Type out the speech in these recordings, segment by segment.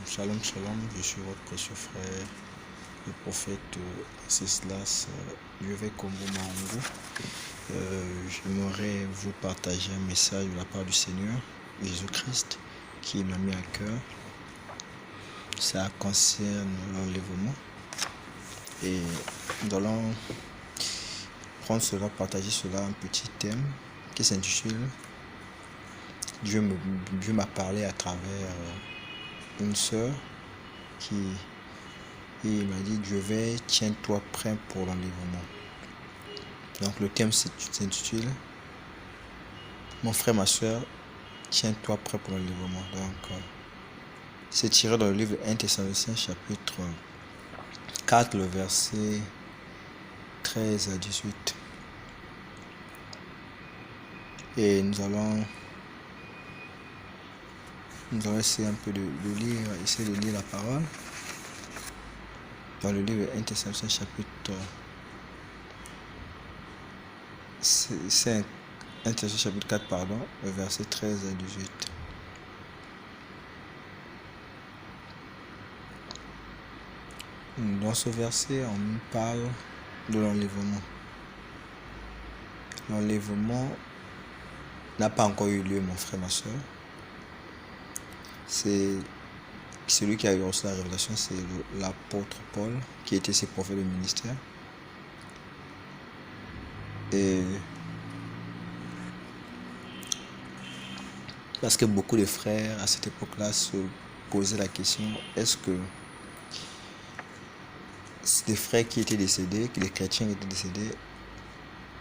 Shalom, shalom, je suis votre précieux frère, le prophète Ceslas Yves Kombo Maungu. J'aimerais vous partager un message de la part du Seigneur Jésus-Christ qui m'a mis à cœur. Ça concerne l'enlèvement et nous allons prendre cela, partager cela, un petit thème qui s'intitule Dieu m'a parlé à travers une sœur qui m'a dit Dieu vais, tiens-toi prêt pour l'enlèvement. Donc le thème s'intitule Mon frère, ma soeur, tiens-toi prêt pour l'enlèvement. Donc c'est tiré dans le livre 1 Thessaloniciens chapitre 4, le verset 13 à 18. Et nous allons essayer un peu de lire la parole dans le livre 1 Thessaloniciens chapitre 5, 1 Thessaloniciens chapitre 4, le verset 13 à 18. Dans ce verset, on nous parle de l'enlèvement. L'enlèvement n'a pas encore eu lieu, mon frère, ma soeur. C'est celui qui a eu reçu la révélation, c'est l'apôtre Paul, qui était ses prophètes de ministère. Et parce que beaucoup de frères à cette époque-là se posaient la question, est-ce que des frères qui étaient décédés, que les chrétiens qui étaient décédés,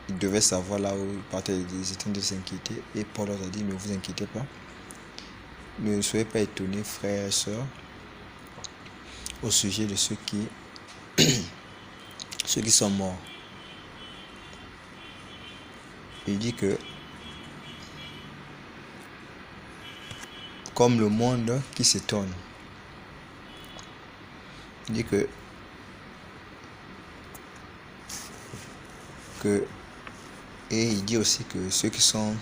ils devaient savoir là où ils partaient, ils étaient de s'inquiéter. Et Paul leur a dit, ne vous inquiétez pas. Ne soyez pas étonnés, frères et sœurs, au sujet de ceux qui sont morts. Il dit que comme le monde qui s'étonne, il dit et il dit aussi que ceux qui sont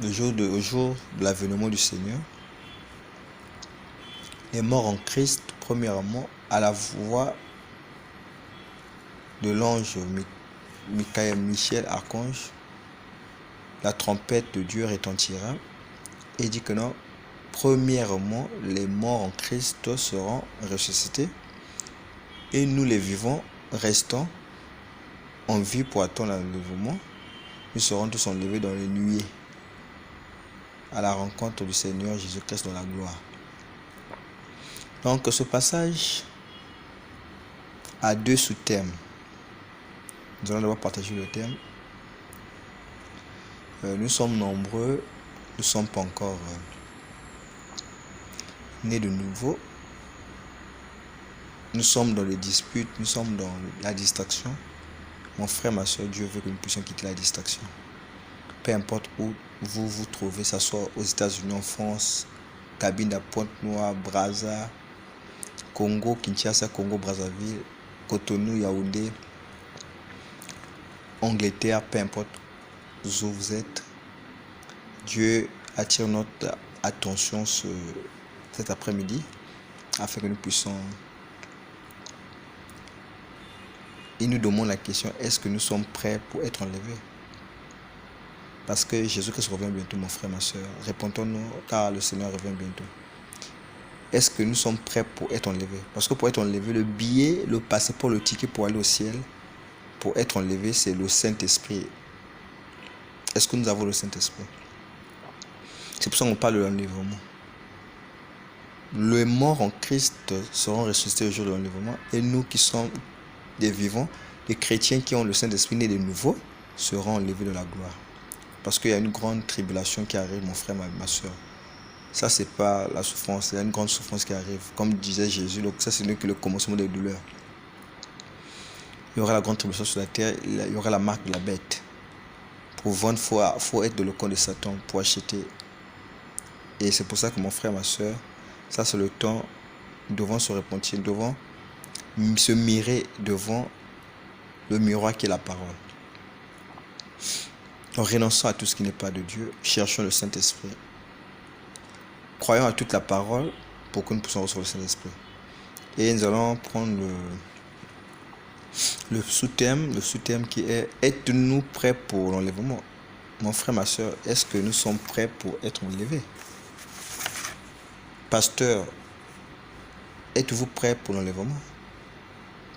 au jour de l'avènement du Seigneur, les morts en Christ, premièrement, à la voix de l'ange Michel, archange, la trompette de Dieu retentira. Et il dit que non, premièrement, les morts en Christ seront ressuscités et nous les vivants restons en vie pour attendre l'enlèvement. Nous serons tous enlevés dans les nuées à la rencontre du Seigneur Jésus-Christ dans la gloire. Donc ce passage a deux sous-thèmes. Nous allons d'abord partager le thème. Nous sommes nombreux, nous ne sommes pas encore nés de nouveau. Nous sommes dans les disputes, nous sommes dans la distraction. Mon frère, ma soeur, Dieu veut que nous puissions quitter la distraction. Peu importe où vous vous trouvez, que ce soit aux États-Unis, en France, Cabinda, Pointe-Noire, Brazza, Congo, Kinshasa, Congo, Brazzaville, Cotonou, Yaoundé, Angleterre, peu importe où vous êtes, Dieu attire notre attention cet après-midi afin que nous puissions. Il nous demande la question, est-ce que nous sommes prêts pour être enlevés? Parce que Jésus-Christ revient bientôt, mon frère, ma soeur. Répondons-nous, car le Seigneur revient bientôt. Est-ce que nous sommes prêts pour être enlevés? Parce que pour être enlevé, le billet, le passeport, le ticket pour aller au ciel, pour être enlevé, c'est le Saint-Esprit. Est-ce que nous avons le Saint-Esprit? C'est pour ça qu'on parle de l'enlèvement. Les morts en Christ seront ressuscités au jour de l'enlèvement. Et nous qui sommes des vivants, les chrétiens qui ont le Saint-Esprit nés de nouveau, seront enlevés de la gloire. Parce qu'il y a une grande tribulation qui arrive, mon frère, ma soeur. Ça, c'est pas la souffrance, il y a une grande souffrance qui arrive. Comme disait Jésus, donc ça, c'est que le commencement des douleurs. Il y aura la grande tribulation sur la terre, il y aura la marque de la bête. Pour vendre, il faut être de le camp de Satan pour acheter. Et c'est pour ça que mon frère, ma soeur, ça, c'est le temps, nous devons se repentir, nous devons se mirer devant le miroir qui est la parole. En renonçant à tout ce qui n'est pas de Dieu, cherchons le Saint-Esprit. croyons à toute la parole pour que nous puissions recevoir le Saint-Esprit. Et nous allons prendre le sous-thème qui est « Êtes-nous prêts pour l'enlèvement ?» Mon frère, ma soeur, est-ce que nous sommes prêts pour être enlevés? Pasteur, êtes-vous prêts pour l'enlèvement?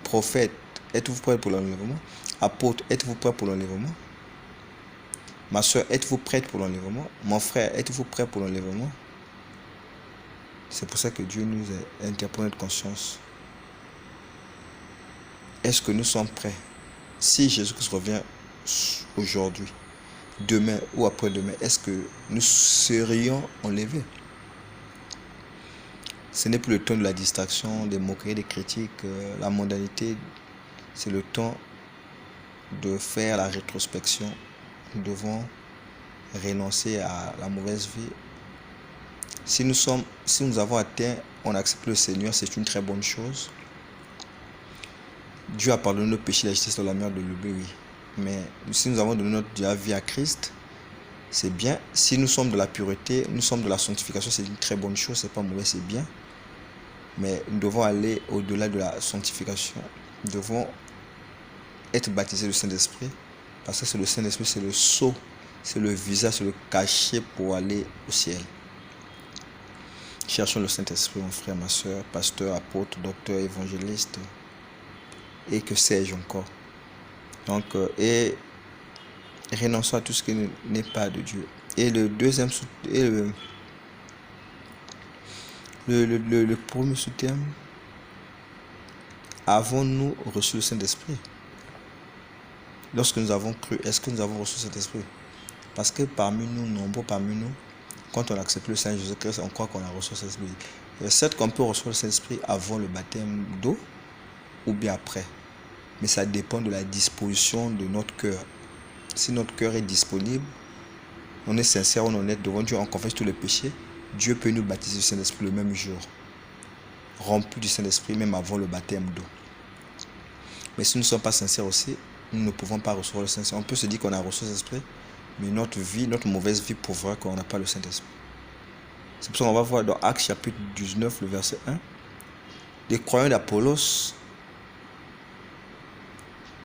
Prophète, êtes-vous prêts pour l'enlèvement? Apôtre, êtes-vous prêts pour l'enlèvement? Ma soeur, êtes-vous prête pour l'enlèvement? Mon frère, êtes-vous prêt pour l'enlèvement? C'est pour ça que Dieu nous a interpellé notre conscience. Est-ce que nous sommes prêts? Si Jésus-Christ revient aujourd'hui, demain ou après-demain, est-ce que nous serions enlevés? Ce n'est plus le temps de la distraction, des moqueries, des critiques, la mondanité. C'est le temps de faire la rétrospection. Nous devons renoncer à la mauvaise vie. Si nous avons atteint, on accepte le Seigneur, c'est une très bonne chose. Dieu a pardonné nos péchés, la justice de la mer de l'oubli, oui. Mais si nous avons donné notre vie à Christ, c'est bien. Si nous sommes de la pureté, nous sommes de la sanctification, c'est une très bonne chose, c'est pas mauvais, c'est bien. Mais nous devons aller au-delà de la sanctification. Nous devons être baptisés du Saint-Esprit, parce que c'est le Saint-Esprit, c'est le sceau, c'est le visa, c'est le cachet pour aller au ciel. Cherchons le Saint-Esprit, mon frère, ma soeur, pasteur, apôtre, docteur, évangéliste, et que sais-je encore. Donc, et renonçons à tout ce qui n'est pas de Dieu. Et le deuxième le premier sous-thème, avons-nous reçu le Saint-Esprit? Lorsque nous avons cru, est-ce que nous avons reçu le Saint-Esprit? Parce que parmi nous, nombreux parmi nous, quand on accepte le Seigneur Jésus-Christ, on croit qu'on a reçu le Saint-Esprit. Certes qu'on peut recevoir le Saint-Esprit avant le baptême d'eau ou bien après. Mais ça dépend de la disposition de notre cœur. Si notre cœur est disponible, on est sincère, on est honnête devant Dieu, on confesse tous les péchés, Dieu peut nous baptiser du Saint-Esprit le même jour. Rempli du Saint-Esprit même avant le baptême d'eau. Mais si nous ne sommes pas sincères aussi, nous ne pouvons pas recevoir le Saint-Esprit. On peut se dire qu'on a reçu le Saint-Esprit, mais notre vie, notre mauvaise vie prouvera qu'on n'a pas le Saint-Esprit. C'est pour ça qu'on va voir dans Actes chapitre 19, le verset 1. Les croyants d'Apollos